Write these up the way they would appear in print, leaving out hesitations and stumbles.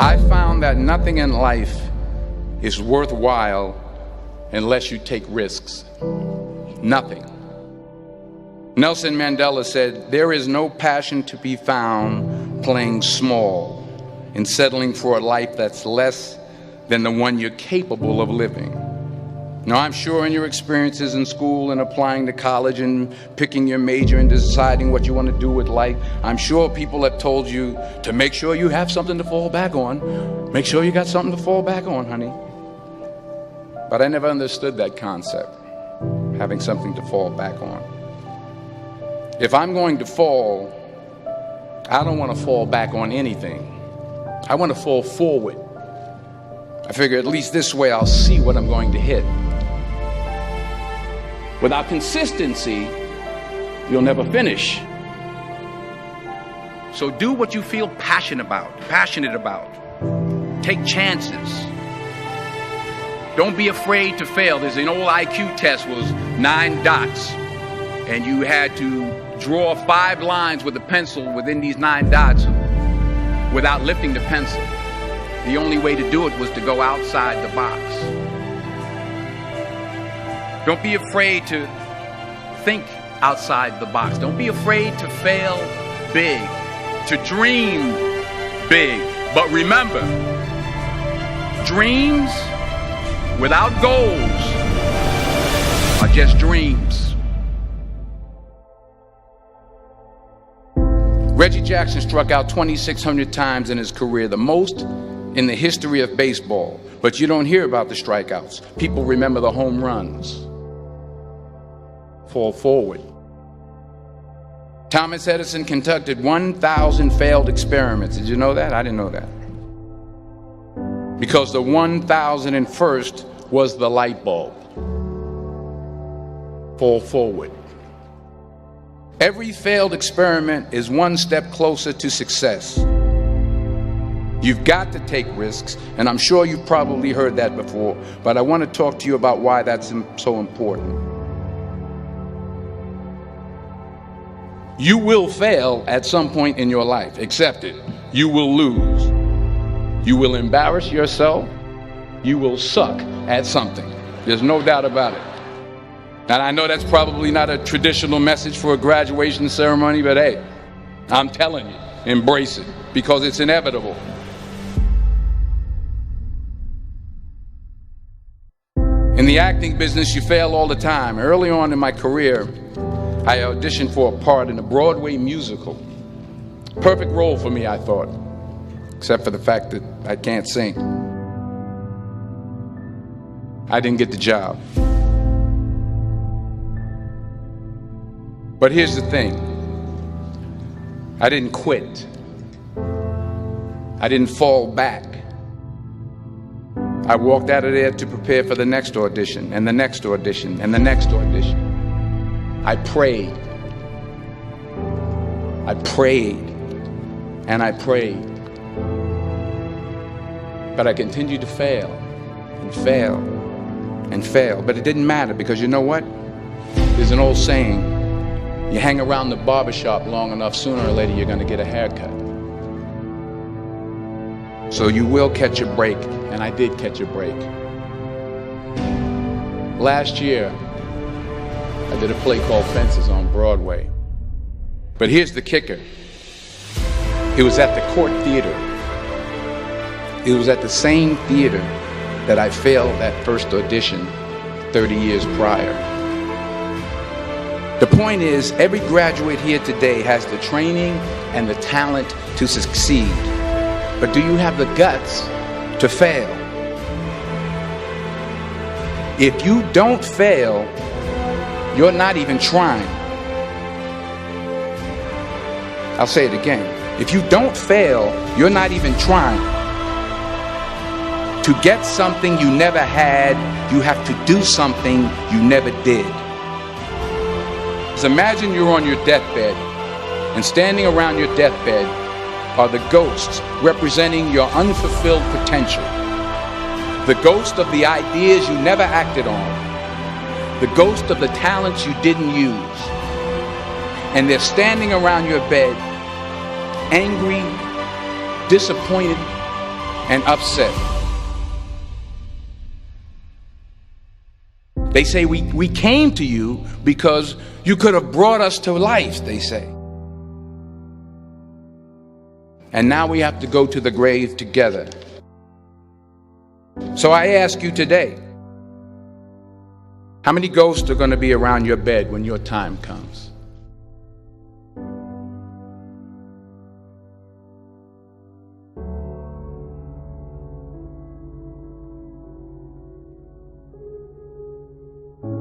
I found that nothing in life is worthwhile unless you take risks. Nothing. Nelson Mandela said, "There is no passion to be found playing small and settling for a life that's less than the one you're capable of living." Now, I'm sure in your experiences in school and applying to college and picking your major and deciding what you want to do with life, I'm sure people have told you to make sure you have something to fall back on. Make sure you got something to fall back on, honey. But I never understood that concept, having something to fall back on. If I'm going to fall, I don't want to fall back on anything. I want to fall forward. I figure at least this way I'll see what I'm going to hit. Without consistency, you'll never finish. So do what you feel passionate about. Take chances. Don't be afraid to fail. There's an old IQ test, was 9 dots, and you had to draw 5 lines with a pencil within these 9 dots without lifting the pencil. The only way to do it was to go outside the box. Don't be afraid to think outside the box. Don't be afraid to fail big, to dream big. But remember, dreams without goals are just dreams. Reggie Jackson struck out 2,600 times in his career, the most in the history of baseball. But you don't hear about the strikeouts. People remember the home runs. Fall forward. Thomas Edison conducted 1,000 failed experiments. Did you know that? I didn't know that. Because the 1,001st was the light bulb. Fall forward. Every failed experiment is one step closer to success. You've got to take risks, and I'm sure you've probably heard that before, but I want to talk to you about why that's so important. You will fail at some point in your life. Accept it. You will lose. You will embarrass yourself. You will suck at something. There's no doubt about it. And I know that's probably not a traditional message for a graduation ceremony, but hey, I'm telling you, embrace it, because it's inevitable. In the acting business, you fail all the time. Early on in my career, I auditioned for a part in a Broadway musical. Perfect role for me, I thought, except for the fact that I can't sing. I didn't get the job. But here's the thing. I didn't quit. I didn't fall back. I walked out of there to prepare for the next audition, and the next audition, and the next audition. I prayed. I prayed. And I prayed. But I continued to fail and fail and fail. But it didn't matter, because you know what? There's an old saying, you hang around the barbershop long enough, sooner or later you're going to get a haircut. So you will catch a break, and I did catch a break. Last year, I did a play called Fences on Broadway. But here's the kicker. It was at the Court Theater. It was at the same theater that I failed that first audition 30 years prior. The point is, every graduate here today has the training and the talent to succeed. But do you have the guts to fail? If you don't fail, you're not even trying. I'll say it again. If you don't fail, you're not even trying. To get something you never had, you have to do something you never did. So imagine you're on your deathbed, and standing around your deathbed are the ghosts representing your unfulfilled potential. The ghost of the ideas you never acted on. The ghost of the talents you didn't use. And they're standing around your bed, angry, disappointed, and upset. They say we came to you because you could have brought us to life, they say. And now we have to go to the grave together. So I ask you today, how many ghosts are going to be around your bed when your time comes?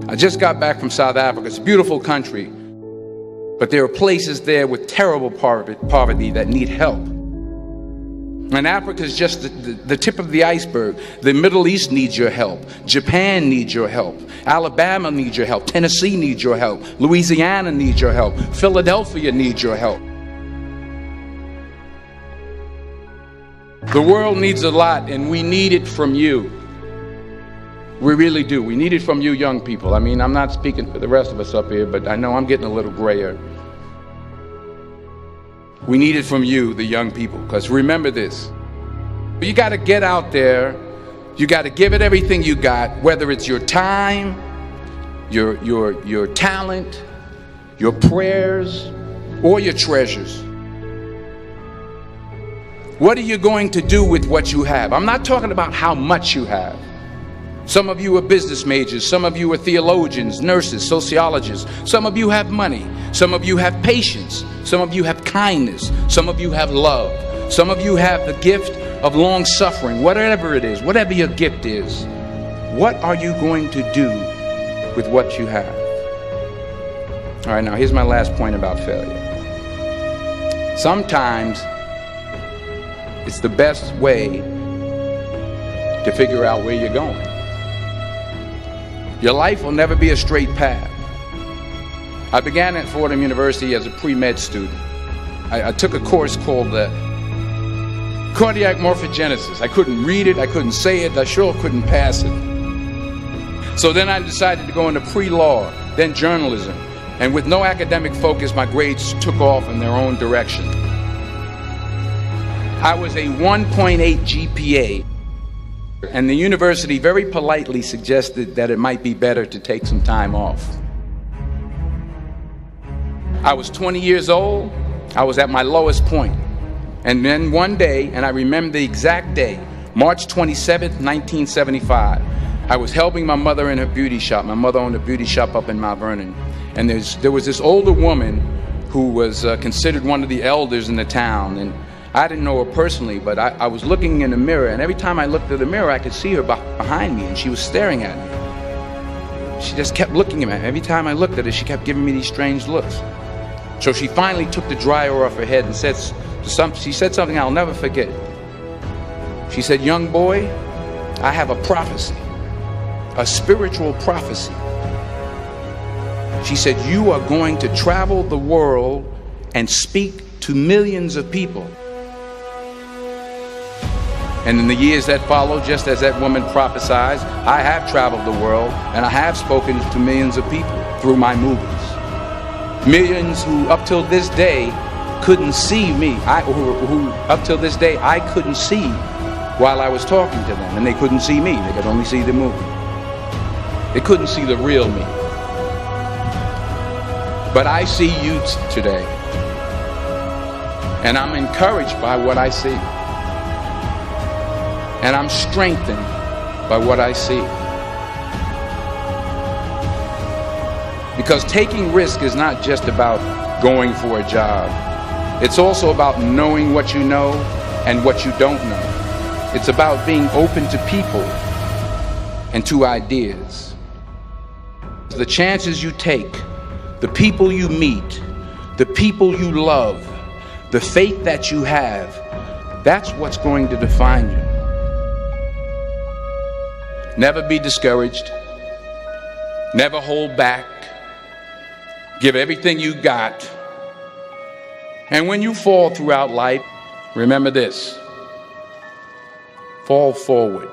I just got back from South Africa. It's a beautiful country, but there are places there with terrible poverty that need help. And Africa is just the tip of the iceberg. The Middle East needs your help. Japan needs your help. Alabama needs your help. Tennessee needs your help. Louisiana needs your help. Philadelphia needs your help. The world needs a lot, and we need it from you. We really do. We need it from you young people. I mean, I'm not speaking for the rest of us up here, but I know I'm getting a little grayer. We need it from you, the young people, because remember this. You got to get out there. You got to give it everything you got, whether it's your time, your talent, your prayers, or your treasures. What are you going to do with what you have? I'm not talking about how much you have. Some of you are business majors. Some of you are theologians, nurses, sociologists. Some of you have money. Some of you have patience. Some of you have kindness. Some of you have love. Some of you have the gift of long suffering. Whatever it is, whatever your gift is, what are you going to do with what you have? All right, now here's my last point about failure. Sometimes it's the best way to figure out where you're going. Your life will never be a straight path. I began at Fordham University as a pre-med student. I took a course called cardiac morphogenesis. I couldn't read it, I couldn't say it, I sure couldn't pass it. So then I decided to go into pre-law, then journalism. And with no academic focus, my grades took off in their own direction. I was a 1.8 GPA. And the university very politely suggested that it might be better to take some time off. I was 20 years old. I was at my lowest point. And then one day, and I remember the exact day, March 27th, 1975, I was helping my mother in her beauty shop. My mother owned a beauty shop up in Mount Vernon. And there was this older woman who was considered one of the elders in the town. And I didn't know her personally, but I was looking in the mirror, and every time I looked at the mirror, I could see her behind me, and she was staring at me. She just kept looking at me. Every time I looked at her, she kept giving me these strange looks. So she finally took the dryer off her head and she said something I'll never forget. She said, "Young boy, I have a prophecy, a spiritual prophecy." She said, "You are going to travel the world and speak to millions of people." And in the years that followed, just as that woman prophesied, I have traveled the world and I have spoken to millions of people through my movies. Millions who up till this day couldn't see me. Who up till this day I couldn't see while I was talking to them, and they couldn't see me. They could only see the movie. They couldn't see the real me. But I see you today, and I'm encouraged by what I see. And I'm strengthened by what I see. Because taking risk is not just about going for a job. It's also about knowing what you know and what you don't know. It's about being open to people and to ideas. The chances you take, the people you meet, the people you love, the faith that you have, that's what's going to define you. Never be discouraged. Never hold back. Give everything you got. And when you fall throughout life, remember this: fall forward.